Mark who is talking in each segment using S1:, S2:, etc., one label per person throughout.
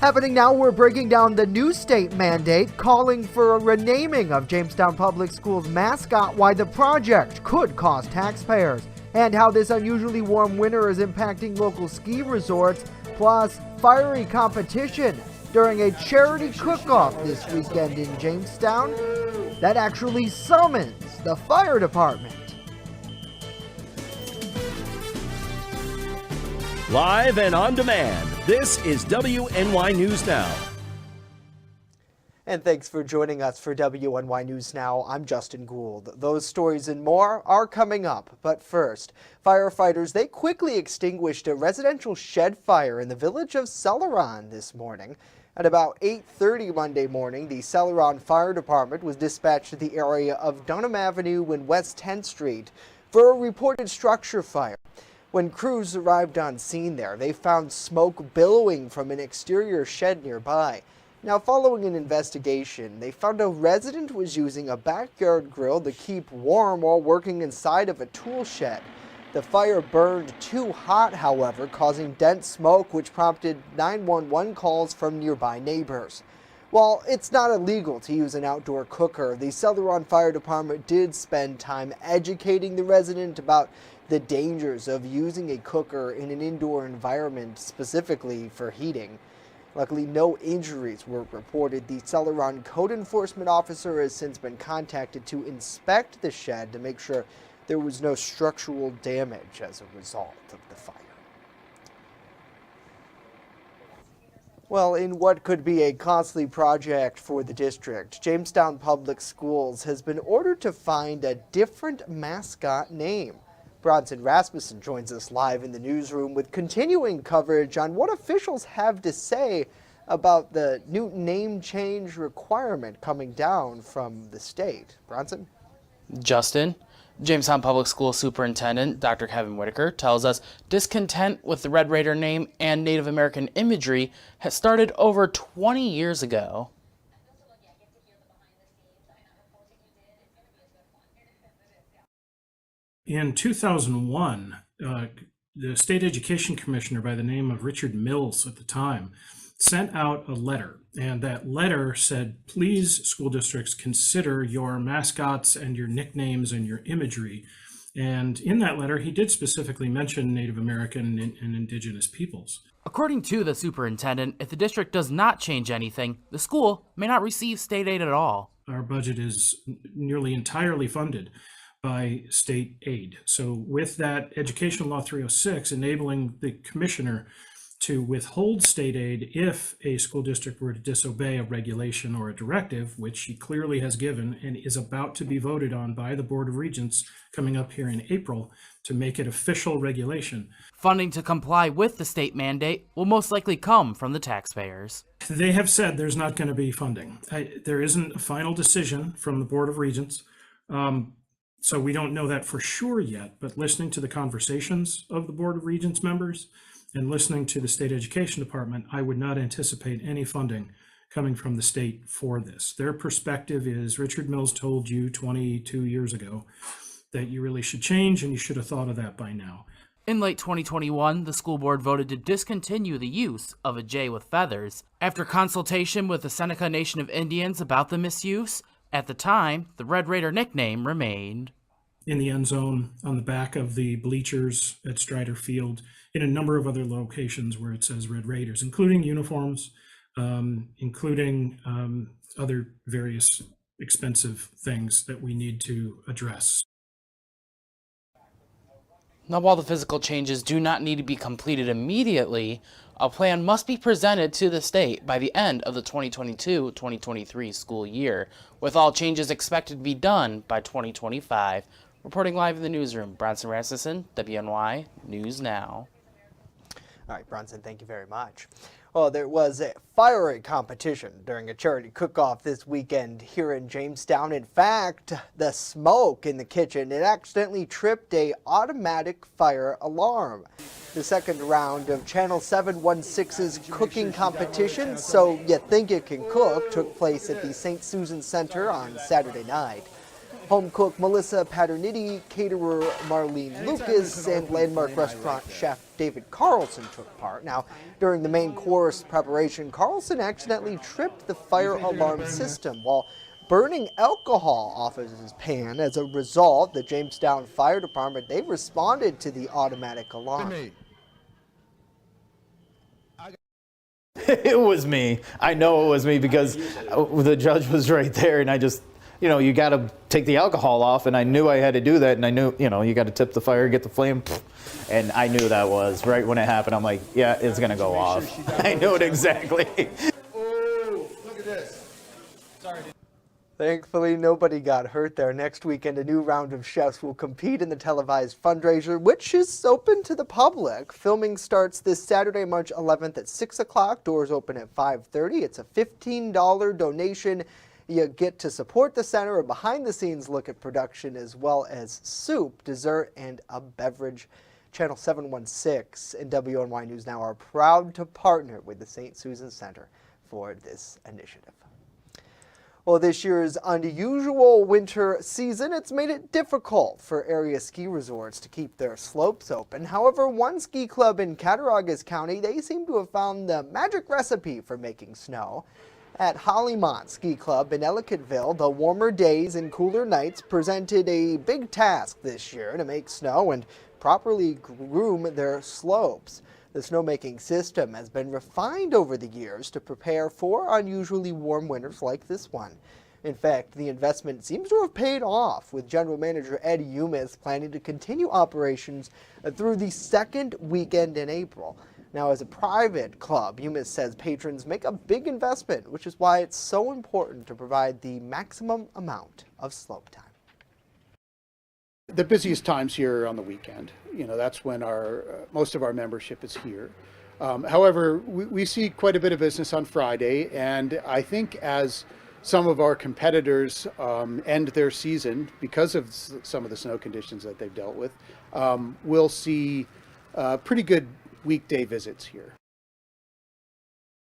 S1: Happening now, we're breaking down the new state mandate calling for a renaming of Jamestown Public Schools mascot, why the project could cost taxpayers, and how this unusually warm winter is impacting local ski resorts, plus fiery competition during a charity cook-off this weekend in Jamestown that actually summons the fire department.
S2: Live and on demand, this is WNY News Now.
S1: And thanks for joining us for WNY News Now. I'm Justin Gould. Those stories and more are coming up. But first, firefighters, they quickly extinguished a residential shed fire in the village of Celeron this morning. At about 8:30 Monday morning, the Celeron Fire Department was dispatched to the area of Dunham Avenue and West 10th Street for a reported structure fire. When crews arrived on scene there, they found smoke billowing from an exterior shed nearby. Now, following an investigation, they found a resident was using a backyard grill to keep warm while working inside of a tool shed. The fire burned too hot, however, causing dense smoke, which prompted 911 calls from nearby neighbors. While it's not illegal to use an outdoor cooker, the Celeron Fire Department did spend time educating the resident about the dangers of using a cooker in an indoor environment, specifically for heating. Luckily, no injuries were reported. The Celeron Code Enforcement Officer has since been contacted to inspect the shed to make sure there was no structural damage as a result of the fire. Well, in what could be a costly project for the district, Jamestown Public Schools has been ordered to find a different mascot name. Bronson Rasmussen joins us live in the newsroom with continuing coverage on what officials have to say about the new name change requirement coming down from the state. Bronson?
S3: Justin, Jamestown Public School Superintendent Dr. Kevin Whitaker tells us discontent with the Red Raider name and Native American imagery has started over 20 years ago.
S4: In 2001, the state education commissioner by the name of Richard Mills at the time sent out a letter, and that letter said, please, school districts, consider your mascots and your nicknames and your imagery. And in that letter, he did specifically mention Native American and indigenous peoples.
S3: According to the superintendent, if the district does not change anything, the school may not receive state aid at all.
S4: Our budget is nearly entirely funded by state aid. So with that Education Law 306 enabling the commissioner to withhold state aid if a school district were to disobey a regulation or a directive, which he clearly has given and is about to be voted on by the Board of Regents coming up here in April to make it official regulation.
S3: Funding to comply with the state mandate will most likely come from the taxpayers.
S4: They have said there's not going to be funding. There isn't a final decision from the Board of Regents. So we don't know that for sure yet, but listening to the conversations of the Board of Regents members and listening to the State Education Department, I would not anticipate any funding coming from the state for this. Their perspective is Richard Mills told you 22 years ago that you really should change, and you should have thought of that by now.
S3: In late 2021, the school board voted to discontinue the use of a jay with feathers. After consultation with the Seneca Nation of Indians about the misuse, at the time, the Red Raider nickname remained.
S4: In the end zone, on the back of the bleachers at Strider Field, in a number of other locations where it says Red Raiders, including uniforms, including other various expensive things that we need to address.
S3: Now, while the physical changes do not need to be completed immediately, a plan must be presented to the state by the end of the 2022-2023 school year, with all changes expected to be done by 2025. Reporting live in the newsroom, Bronson Rasmussen, WNY News Now.
S1: All right, Bronson, thank you very much. Well, there was a fiery competition during a charity cook-off this weekend here in Jamestown. In fact, the smoke in the kitchen, it accidentally tripped a automatic fire alarm. The second round of Channel 716's cooking competition, So You Think You Can Cook, took place at the St. Susan Center on Saturday night. Home cook Melissa Paterniti, caterer Marlene Lucas, and landmark restaurant chef David Carlson took part. Now, during the main course preparation, Carlson accidentally tripped the fire alarm system while burning alcohol off of his pan. As a result, the Jamestown Fire Department, they responded to the automatic alarm.
S5: It was me. I know it was me because the judge was right there, and I just, you got to take the alcohol off, and I knew I had to do that, and I knew, you got to tip the fire, get the flame, and I knew that was right when it happened. I'm like, yeah, it's going to go off. I knew it exactly.
S6: Oh, look at this. Sorry.
S1: Thankfully, nobody got hurt there. Next weekend, a new round of chefs will compete in the televised fundraiser, which is open to the public. Filming starts this Saturday, March 11th at 6 o'clock. Doors open at 5:30. It's a $15 donation. You get to support the center, a behind-the-scenes look at production, as well as soup, dessert, and a beverage. Channel 716 and WNY News Now are proud to partner with the St. Susan Center for this initiative. Well, this year's unusual winter season, it's made it difficult for area ski resorts to keep their slopes open. However, one ski club in Cattaraugus County, they seem to have found the magic recipe for making snow. At Hollymont Ski Club in Ellicottville, the warmer days and cooler nights presented a big task this year to make snow and properly groom their slopes. The snowmaking system has been refined over the years to prepare for unusually warm winters like this one. In fact, the investment seems to have paid off, with General Manager Ed Umis planning to continue operations through the second weekend in April. Now, as a private club, Umis says patrons make a big investment, which is why it's so important to provide the maximum amount of slope time.
S7: The busiest times here on the weekend. That's when most of our membership is here. However, we see quite a bit of business on Friday, and I think as some of our competitors end their season because of some of the snow conditions that they've dealt with, we'll see pretty good weekday visits here.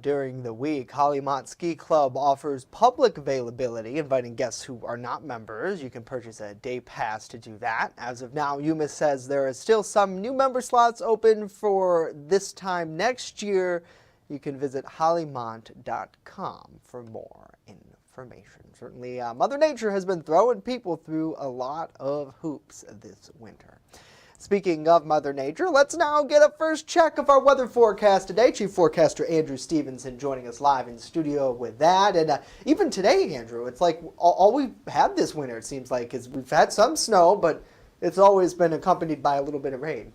S1: During the week, Hollymont Ski Club offers public availability, inviting guests who are not members. You can purchase a day pass to do that. As of now, Umis says there is still some new member slots open for this time next year. You can visit hollymont.com for more information. Certainly, Mother Nature has been throwing people through a lot of hoops this winter. Speaking of Mother Nature, let's now get a first check of our weather forecast today. Chief Forecaster Andrew Stevenson joining us live in studio with that. And even today, Andrew, it's like all we've had this winter, it seems like, is we've had some snow, but it's always been accompanied by a little bit of rain.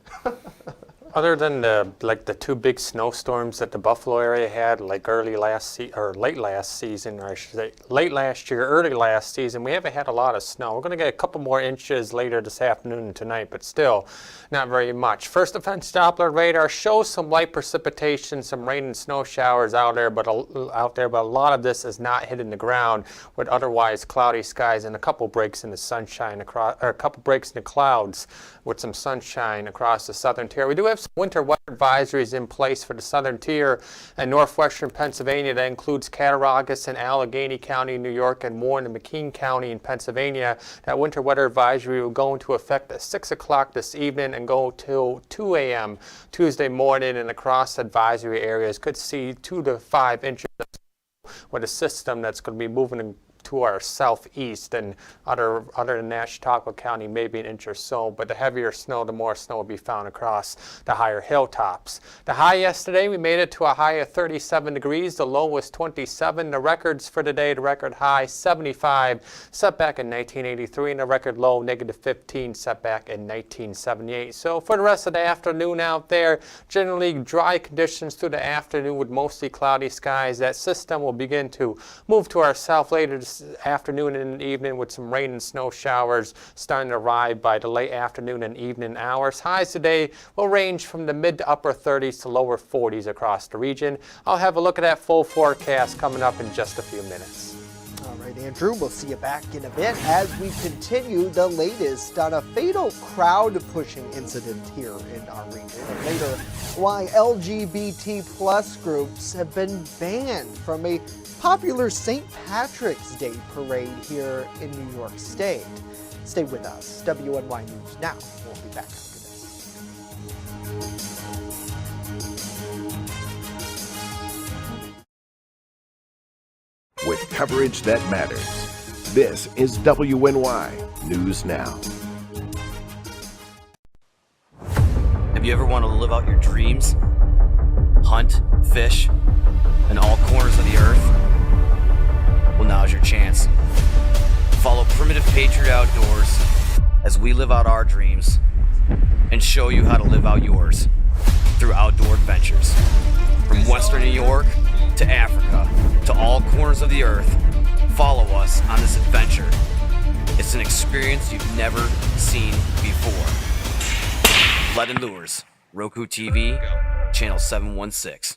S8: Other than the two big snowstorms that the Buffalo area had, like late last season, or I should say late last year, early last season, we haven't had a lot of snow. We're going to get a couple more inches later this afternoon and tonight, but still not very much. First Defense Doppler radar shows some light precipitation, some rain and snow showers out there, but a lot of this is not hitting the ground with otherwise cloudy skies and a couple breaks in the sunshine a couple breaks in the clouds with some sunshine across the southern tier. We do have some winter weather advisories in place for the southern tier and northwestern Pennsylvania. That includes Cattaraugus and Allegheny County, New York, and Warren and McKean County in Pennsylvania. That winter weather advisory will go into effect at 6 o'clock this evening and go till 2 a.m. Tuesday morning, and across advisory areas could see 2 to 5 inches with a system that's going to be moving to our southeast, and other than that, Chautauqua County maybe an inch or so, but the heavier snow, the more snow will be found across the higher hilltops. The high yesterday, we made it to a high of 37 degrees. The low was 27. The records for today, the record high 75, set back in 1983, and the record low negative 15, set back in 1978. So for the rest of the afternoon out there, generally dry conditions through the afternoon with mostly cloudy skies. That system will begin to move to our south later this afternoon and evening with some rain and snow showers starting to arrive by the late afternoon and evening hours. Highs today will range from the mid to upper 30s to lower 40s across the region. I'll have a look at that full forecast coming up in just a few minutes.
S1: All right, Andrew, we'll see you back in a bit as we continue the latest on a fatal crowd-pushing incident here in our region. And later, why LGBT plus groups have been banned from a popular St. Patrick's Day parade here in New York State. Stay with us. WNY News Now. We'll be back after this.
S9: With coverage that matters. This is WNY News Now.
S10: Have you ever wanted to live out your dreams? Hunt, fish, in all corners of the earth? Well, now's your chance. Follow Primitive Patriot Outdoors as we live out our dreams and show you how to live out yours through outdoor adventures. From Western New York to Africa to all corners of the earth, follow us on this adventure. It's an experience you've never seen before. Lead and Lures, Roku TV, Channel 716.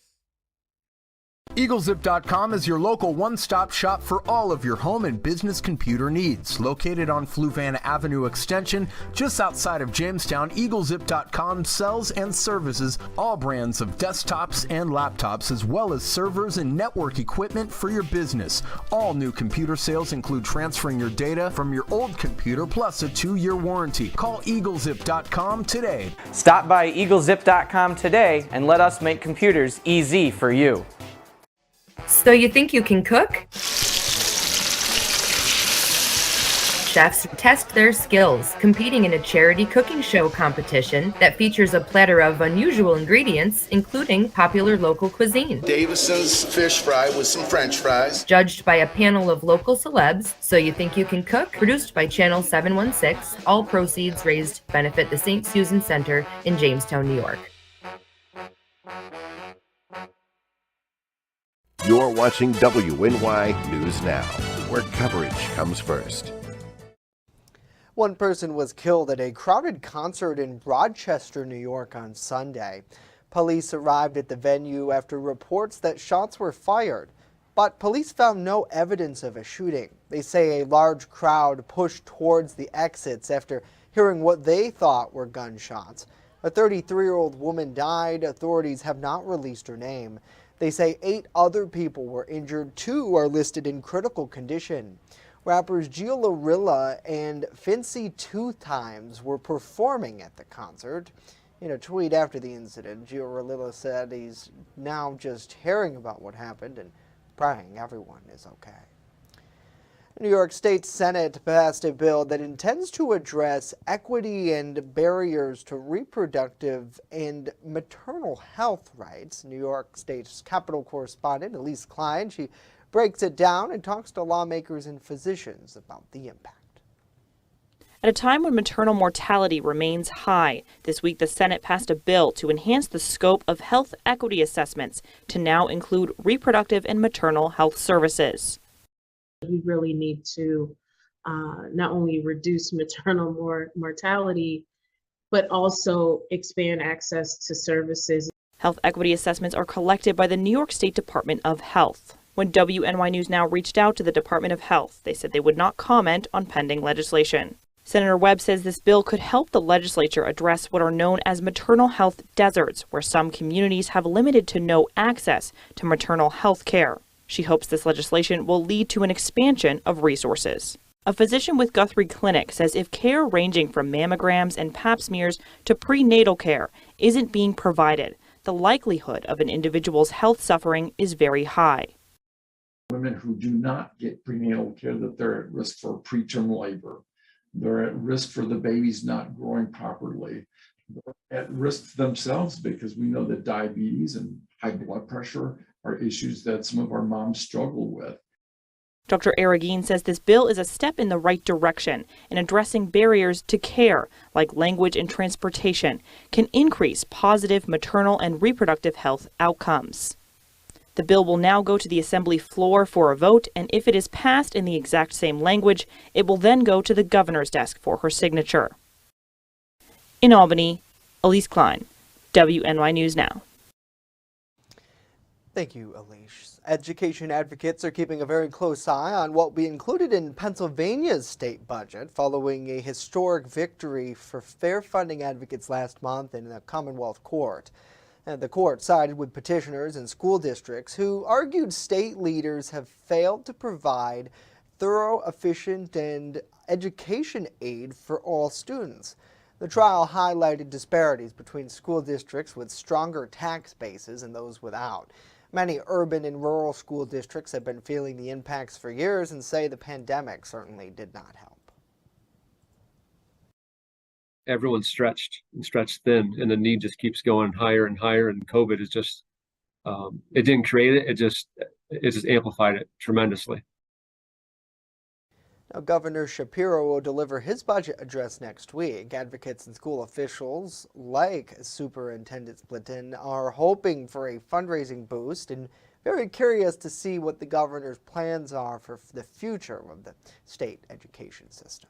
S11: EagleZip.com is your local one-stop shop for all of your home and business computer needs. Located on Fluvan Avenue Extension, just outside of Jamestown, EagleZip.com sells and services all brands of desktops and laptops, as well as servers and network equipment for your business. All new computer sales include transferring your data from your old computer, plus a 2-year warranty. Call EagleZip.com today.
S12: Stop by EagleZip.com today and let us make computers easy for you.
S13: So you think you can cook? Chefs test their skills, competing in a charity cooking show competition that features a platter of unusual ingredients, including popular local cuisine.
S6: Davison's fish fry with some French fries.
S13: Judged by a panel of local celebs, So You Think You Can Cook, produced by Channel 716, all proceeds raised to benefit the St. Susan Center in Jamestown, New York.
S9: You're watching WNY News Now, where coverage comes first.
S1: One person was killed at a crowded concert in Rochester, New York on Sunday. Police arrived at the venue after reports that shots were fired, but police found no evidence of a shooting. They say a large crowd pushed towards the exits after hearing what they thought were gunshots. A 33-year-old woman died. Authorities have not released her name. They say 8 other people were injured. 2 are listed in critical condition. Rappers Giolorilla and Fincy 2 Times were performing at the concert. In a tweet after the incident, Giolorilla said he's now just hearing about what happened and praying everyone is okay. New York State Senate passed a bill that intends to address equity and barriers to reproductive and maternal health rights. New York State's Capitol correspondent Elise Klein, she breaks it down and talks to lawmakers and physicians about the impact.
S14: At a time when maternal mortality remains high, this week the Senate passed a bill to enhance the scope of health equity assessments to now include reproductive and maternal health services.
S15: We really need to not only reduce maternal mortality, but also expand access to services.
S14: Health equity assessments are collected by the New York State Department of Health. When WNY News Now reached out to the Department of Health, they said they would not comment on pending legislation. Senator Webb says this bill could help the legislature address what are known as maternal health deserts, where some communities have limited to no access to maternal health care. She hopes this legislation will lead to an expansion of resources. A physician with Guthrie Clinic says if care ranging from mammograms and pap smears to prenatal care isn't being provided, the likelihood of an individual's health suffering is very high.
S16: Women who do not get prenatal care, that they're at risk for preterm labor. They're at risk for the babies not growing properly. They're at risk themselves because we know that diabetes and high blood pressure are issues that some of our moms struggle with.
S14: Dr. Aragine says this bill is a step in the right direction in addressing barriers to care, like language and transportation, can increase positive maternal and reproductive health outcomes. The bill will now go to the Assembly floor for a vote, and if it is passed in the exact same language, it will then go to the governor's desk for her signature. In Albany, Elise Klein, WNY News Now.
S1: Thank you, Elise. Education advocates are keeping a very close eye on what will be included in Pennsylvania's state budget following a historic victory for fair funding advocates last month in the Commonwealth Court. And the court sided with petitioners and school districts who argued state leaders have failed to provide thorough, efficient, and education aid for all students. The trial highlighted disparities between school districts with stronger tax bases and those without. Many urban and rural school districts have been feeling the impacts for years and say the pandemic certainly did not help.
S17: Everyone's stretched and stretched thin, and the need just keeps going higher and higher. And COVID is just, it didn't create it, it just amplified it tremendously.
S1: Now, Governor Shapiro will deliver his budget address next week. Advocates and school officials like Superintendent Splitton are hoping for a fundraising boost and very curious to see what the governor's plans are for the future of the state education system.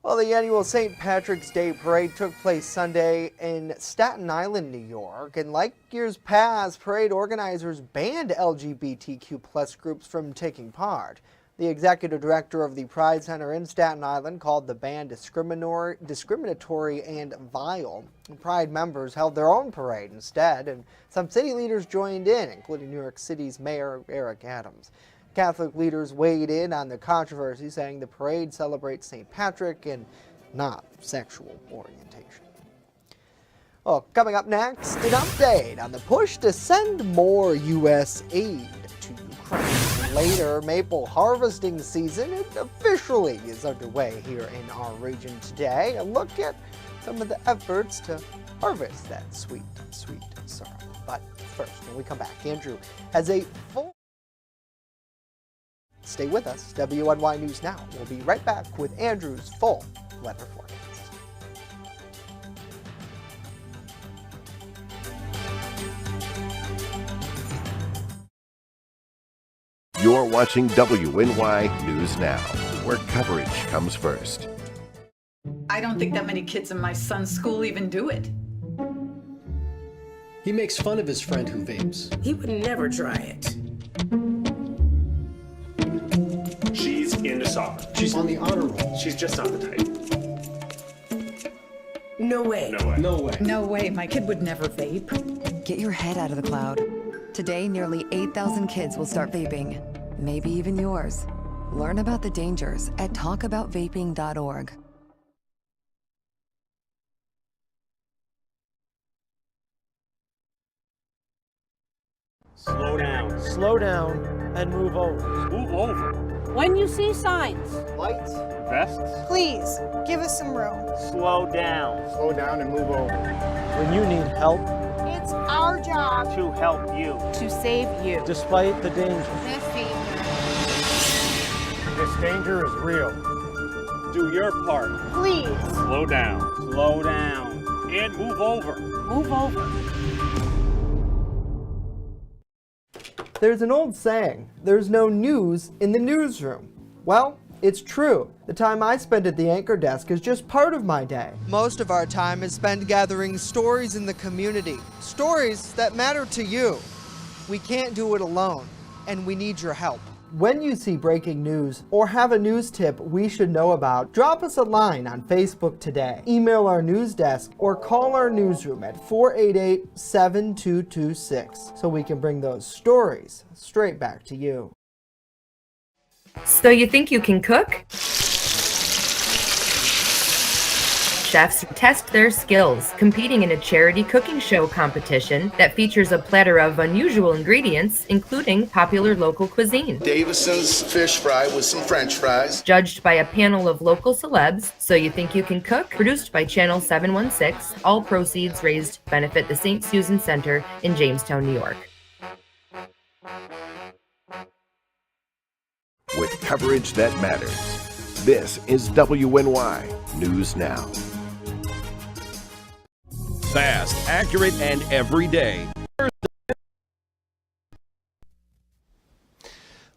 S1: Well, the annual St. Patrick's Day Parade took place Sunday in Staten Island, New York, and like years past, parade organizers banned LGBTQ+ groups from taking part. The executive director of the Pride Center in Staten Island called the ban discriminatory and vile. Pride members held their own parade instead, and some city leaders joined in, including New York City's Mayor Eric Adams. Catholic leaders weighed in on the controversy, saying the parade celebrates St. Patrick and not sexual orientation. Well, coming up next, an update on the push to send more U.S. aid to Ukraine. Later, maple harvesting season officially is underway here in our region today. A look at some of the efforts to harvest that sweet, sweet syrup. But first, when we come back, Andrew has a full... Stay with us. WNY News Now. We'll be right back with Andrew's full weather forecast.
S9: You're watching WNY News Now, where coverage comes first.
S18: I don't think that many kids in my son's school even do it.
S19: He makes fun of his friend who vapes.
S20: He would never try it.
S21: She's into soccer.
S19: She's on the honor roll.
S21: She's just not the type.
S20: No way.
S21: No way.
S19: No way.
S18: No way, my kid would never vape.
S22: Get your head out of the cloud. Today, nearly 8,000 kids will start vaping. Maybe even yours. Learn about the dangers at talkaboutvaping.org.
S23: Slow down.
S1: Slow down and move over.
S23: Move over.
S24: When you see signs,
S1: Lights.
S23: Vests.
S24: please give us some room.
S23: Slow down.
S6: Slow down and move over.
S1: When you need help,
S24: It's our job
S23: To help you.
S24: to save you.
S1: despite the danger.
S6: This danger is real.
S23: Do your part.
S24: Please
S23: Slow down. Slow down. And move over.
S24: move over.
S1: There's an old saying, there's no news in the newsroom. Well, it's true. The time I spend at the anchor desk is just part of my day. Most of our time is spent gathering stories in the community, stories that matter to you. We can't do it alone, and we need your help. When you see breaking news or have a news tip we should know about, drop us a line on Facebook today, email our news desk, or call our newsroom at 488-7226 so we can bring those stories straight back to you.
S13: So you think you can cook? Chefs test their skills, competing in a charity cooking show competition that features a platter of unusual ingredients, including popular local cuisine.
S6: Davison's fish fry with some French fries.
S13: Judged by a panel of local celebs, So You Think You Can Cook, produced by Channel 716, all proceeds raised to benefit the St. Susan Center in Jamestown, New York.
S9: With coverage that matters, this is WNY News Now.
S2: Fast, accurate, and every day.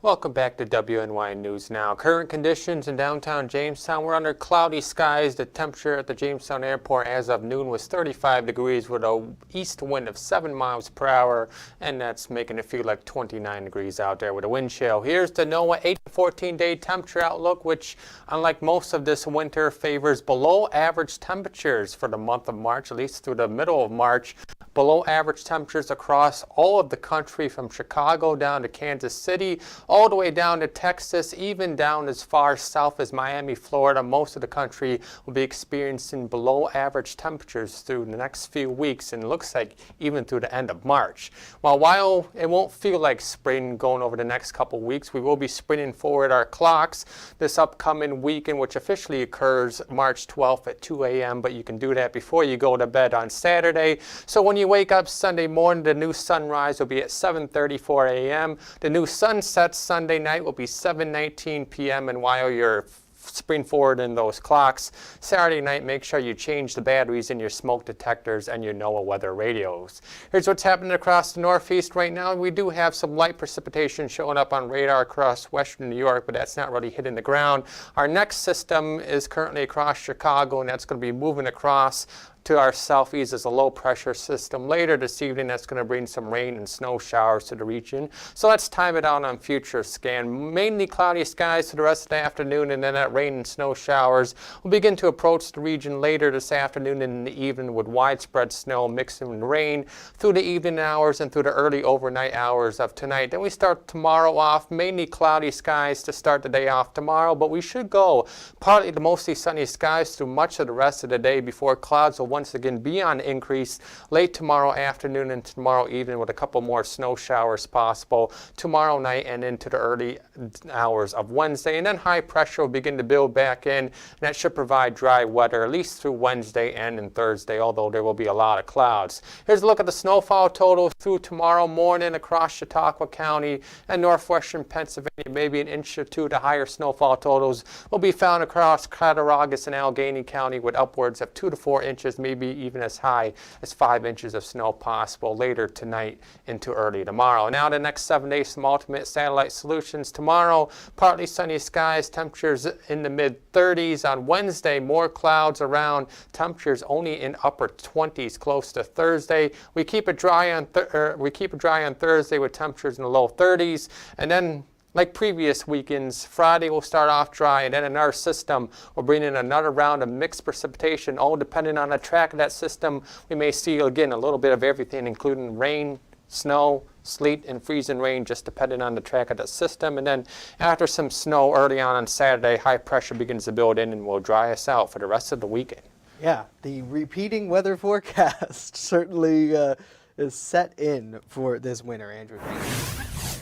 S8: Welcome back to WNY News Now. Current conditions in downtown Jamestown. We're under cloudy skies. The temperature at the Jamestown Airport as of noon was 35 degrees with an east wind of 7 miles per hour, and that's making it feel like 29 degrees out there with a wind chill. Here's the NOAA 8 to 14-day temperature outlook, which, unlike most of this winter, favors below average temperatures for the month of March, at least through the middle of March. below average temperatures across all of the country, from Chicago down to Kansas City, all the way down to Texas, even down as far south as Miami, Florida. Most of the country will be experiencing below average temperatures through the next few weeks, and it looks like even through the end of March. While it won't feel like spring going over the next couple weeks, we will be sprinting forward our clocks this upcoming weekend, which officially occurs March 12th at 2 a.m., but you can do that before you go to bed on Saturday. So when you wake up Sunday morning, the new sunrise will be at 7:34 a.m. The new sunset Sunday night will be 7:19 p.m. And while you're spring forward in those clocks, Saturday night, make sure you change the batteries in your smoke detectors and your NOAA weather radios. Here's what's happening across the Northeast right now. We do have some light precipitation showing up on radar across western New York, but that's not really hitting the ground. Our next system is currently across Chicago, and that's going to be moving across to our southeast as a low pressure system later this evening. That's going to bring some rain and snow showers to the region. So let's time it out on future scan. Mainly cloudy skies for the rest of the afternoon, and then that rain and snow showers will begin to approach the region later this afternoon and in the evening, with widespread snow mixing with rain through the evening hours and through the early overnight hours of tonight. Then we start tomorrow off, mainly cloudy skies to start the day off tomorrow, but we should go partly to mostly sunny skies through much of the rest of the day before clouds will once again be on increase late tomorrow afternoon and tomorrow evening, with a couple more snow showers possible tomorrow night and into the early hours of Wednesday. And then high pressure will begin to build back in, and that should provide dry weather at least through Wednesday and in Thursday, although there will be a lot of clouds. Here's a look at the snowfall totals through tomorrow morning across Chautauqua County and northwestern Pennsylvania. Maybe an inch or two. The higher snowfall totals will be found across Cattaraugus and Allegheny County, with upwards of 2 to 4 inches, maybe even as high as 5 inches of snow possible later tonight into early tomorrow. Now the next 7 days from Ultimate Satellite Solutions. Tomorrow, partly sunny skies, temperatures in the mid-30s. On Wednesday, more clouds around, temperatures only in upper 20s close to Thursday. We keep it dry on Thursday with temperatures in the low 30s, and then like previous weekends, Friday will start off dry, and then another system will bring in another round of mixed precipitation. All depending on the track of that system, we may see again a little bit of everything, including rain, snow, sleet, and freezing rain, just depending on the track of the system. And then after some snow early on Saturday, high pressure begins to build in and will dry us out for the rest of the weekend.
S1: Yeah, the repeating weather forecast certainly is set in for this winter, Andrew.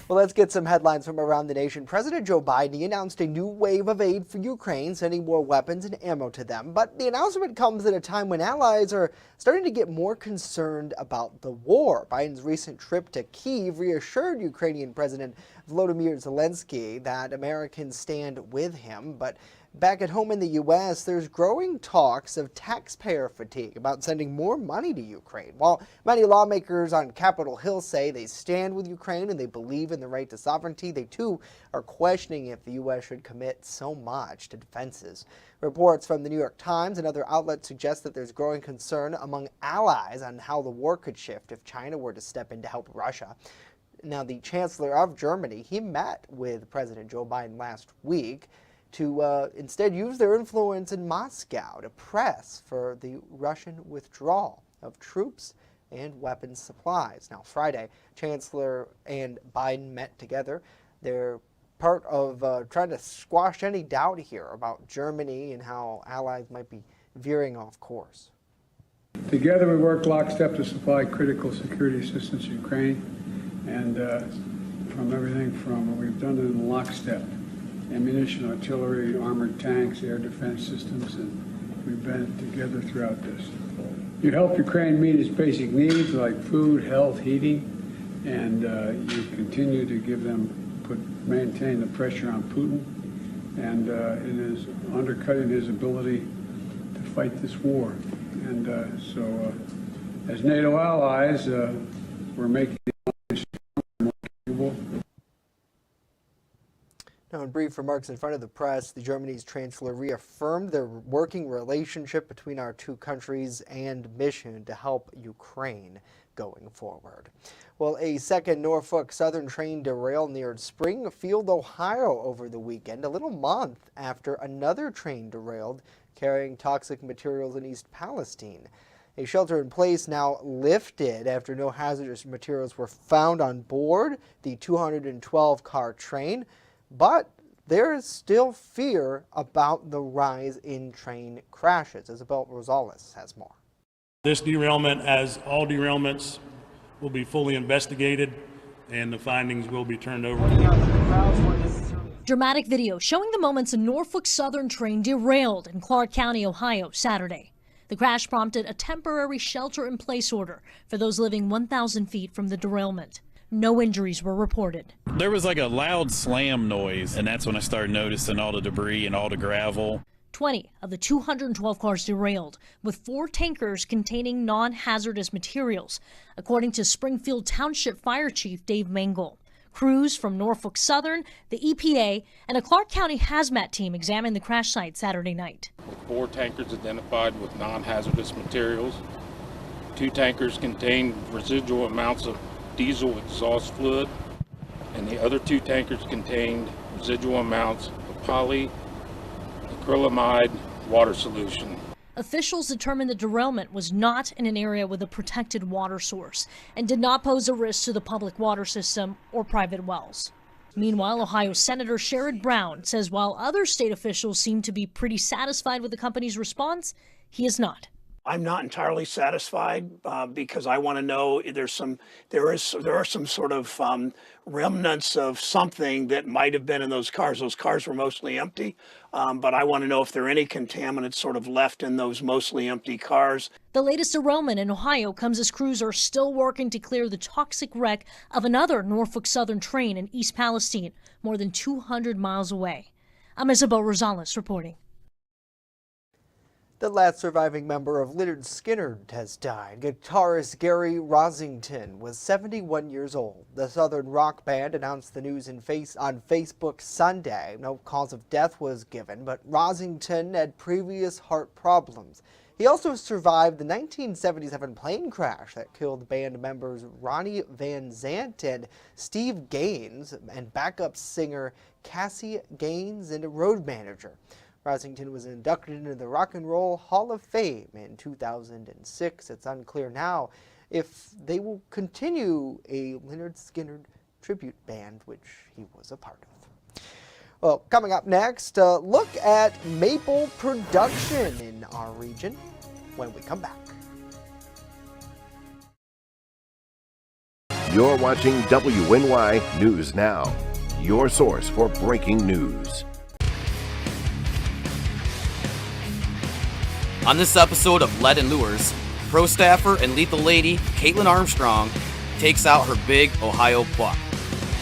S1: Well, let's get some headlines from around the nation. President Joe Biden announced a new wave of aid for Ukraine, sending more weapons and ammo to them. But the announcement comes at a time when allies are starting to get more concerned about the war. Biden's recent trip to Kyiv reassured Ukrainian President Volodymyr Zelensky that Americans stand with him. But back at home in the U.S., there's growing talks of taxpayer fatigue about sending more money to Ukraine. While many lawmakers on Capitol Hill say they stand with Ukraine and they believe in the right to sovereignty, they too are questioning if the U.S. should commit so much to defenses. Reports from the New York Times and other outlets suggest that there's growing concern among allies on how the war could shift if China were to step in to help Russia. Now, the Chancellor of Germany, he met with President Joe Biden last week to instead use their influence in Moscow to press for the Russian withdrawal of troops and weapons supplies. Now, Friday, Chancellor and Biden met together. They're part of trying to squash any doubt here about Germany and how allies might be veering off course.
S3: Together we work lockstep to supply critical security assistance to Ukraine, and from everything from we've done it in lockstep. Ammunition, artillery, armored tanks, air defense systems, and we've been together throughout this. You help Ukraine meet its basic needs like food, health, heating, and you continue to give them, maintain the pressure on Putin, and it is undercutting his ability to fight this war. And so as NATO allies, we're making it more capable.
S1: Now, in brief remarks in front of the press, the Germany's chancellor reaffirmed their working relationship between our two countries and mission to help Ukraine going forward. Well, a second Norfolk Southern train derailed near Springfield, Ohio over the weekend, a little month after another train derailed carrying toxic materials in East Palestine. A shelter in place now lifted after no hazardous materials were found on board the 212-car train, but there is still fear about the rise in train crashes. Isabel Rosales has more.
S4: This derailment, as all derailments, will be fully investigated and the findings will be turned over to the
S5: Dramatic video showing the moments a Norfolk Southern train derailed in Clark County, Ohio, Saturday. The crash prompted a temporary shelter-in-place order for those living 1,000 feet from the derailment. No injuries were reported.
S7: There was like a loud slam noise, and that's when I started noticing all the debris and all the gravel.
S5: 20 of the 212 cars derailed, with 4 tankers containing non-hazardous materials, according to Springfield Township Fire Chief Dave Mangle. Crews from Norfolk Southern, the EPA, and a Clark County hazmat team examined the crash site Saturday night.
S10: 4 tankers identified with non-hazardous materials. 2 tankers contained residual amounts of diesel exhaust fluid, and the other 2 tankers contained residual amounts of polyacrylamide water solution.
S5: Officials determined the derailment was not in an area with a protected water source and did not pose a risk to the public water system or private wells. Meanwhile, Ohio Senator Sherrod Brown says while other state officials seem to be pretty satisfied with the company's response, he is not.
S25: I'm not entirely satisfied because I want to know there are some sort of remnants of something that might have been in those cars. Those cars were mostly empty, but I want to know if there are any contaminants sort of left in those mostly empty cars.
S5: The latest derailment in Ohio comes as crews are still working to clear the toxic wreck of another Norfolk Southern train in East Palestine, more than 200 miles away. I'm Isabel Rosales reporting.
S1: The last surviving member of Lynyrd Skynyrd has died. Guitarist Gary Rosington was 71 years old. The Southern rock band announced the news on Facebook Sunday. No cause of death was given, but Rosington had previous heart problems. He also survived the 1977 plane crash that killed band members Ronnie Van Zant and Steve Gaines, and backup singer Cassie Gaines and a road manager. Rosington was inducted into the Rock and Roll Hall of Fame in 2006. It's unclear now if they will continue a Lynyrd Skynyrd tribute band, which he was a part of. Well, coming up next, look at maple production in our region when we come back.
S9: You're watching WNY News Now, your source for breaking news.
S26: On this episode of Lead and Lures, pro staffer and lethal lady Caitlin Armstrong takes out her big Ohio buck.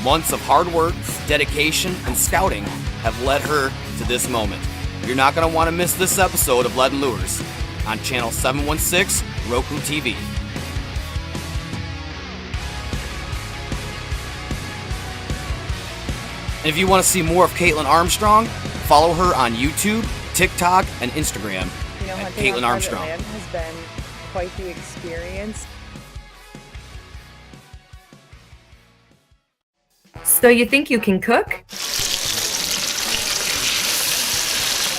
S26: Months of hard work, dedication, and scouting have led her to this moment. You're not going to want to miss this episode of Lead and Lures on Channel 716 Roku TV. And if you want to see more of Caitlin Armstrong, follow her on YouTube, TikTok, and Instagram.
S27: Hunting on private land has been quite the experience.
S13: So you think you can cook?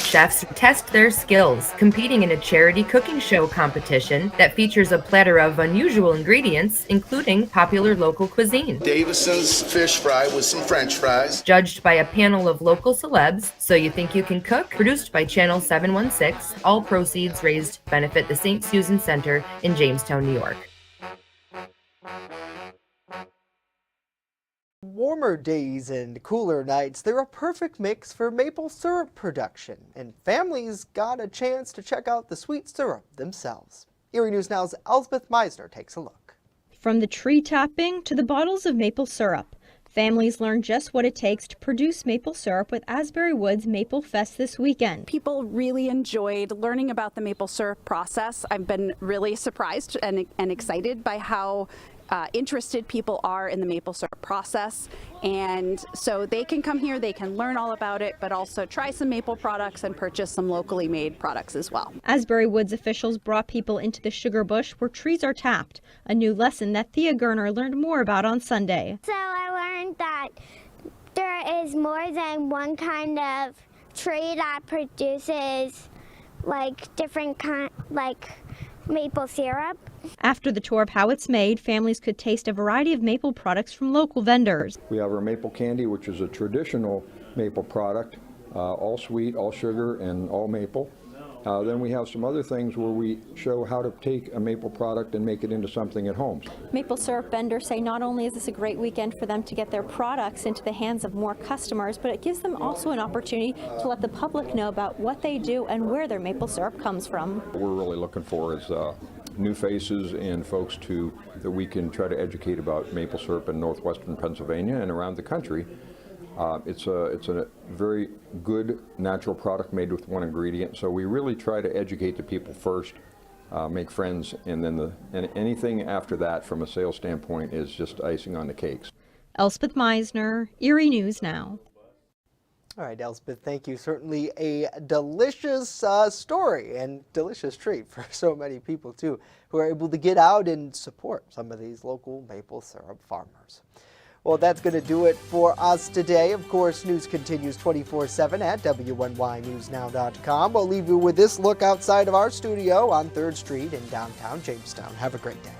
S13: Chefs test their skills, competing in a charity cooking show competition that features a platter of unusual ingredients, including popular local cuisine.
S28: Davison's fish fry with some French fries.
S13: Judged by a panel of local celebs, So You Think You Can Cook, produced by Channel 716, all proceeds raised to benefit the St. Susan Center in Jamestown, New York.
S1: Warmer days and cooler nights, they're a perfect mix for maple syrup production, and families got a chance to check out the sweet syrup themselves. Erie News Now's Elspeth Meisner takes a look.
S29: From the tree tapping to the bottles of maple syrup, families learned just what it takes to produce maple syrup with Asbury Woods Maple Fest this weekend.
S30: People really enjoyed learning about the maple syrup process. I've been really surprised and excited by how interested people are in the maple syrup process, and so they can come here, they can learn all about it, but also try some maple products and purchase some locally made products as well.
S29: Asbury Woods officials brought people into the sugar bush where trees are tapped, a new lesson that Thea Gerner learned more about on Sunday.
S31: So I learned that there is more than one kind of tree that produces like different maple syrup.
S29: After the tour of how it's made, families could taste a variety of maple products from local vendors.
S11: We have our maple candy, which is a traditional maple product, all sweet, all sugar, and all maple. Then we have some other things where we show how to take a maple product and make it into something at home.
S29: Maple syrup vendors say not only is this a great weekend for them to get their products into the hands of more customers, but it gives them also an opportunity to let the public know about what they do and where their maple syrup comes from.
S11: What we're really looking for is new faces and folks that we can try to educate about maple syrup in northwestern Pennsylvania and around the country. It's a very good natural product made with one ingredient, so we really try to educate the people first, make friends, and then anything after that from a sales standpoint is just icing on the cakes.
S29: Elspeth Meisner, Erie News Now.
S1: All right, Elspeth, thank you. Certainly a delicious story and delicious treat for so many people, too, who are able to get out and support some of these local maple syrup farmers. Well, that's going to do it for us today. Of course, news continues 24/7 at WNYNewsNow.com. We'll leave you with this look outside of our studio on 3rd Street in downtown Jamestown. Have a great day.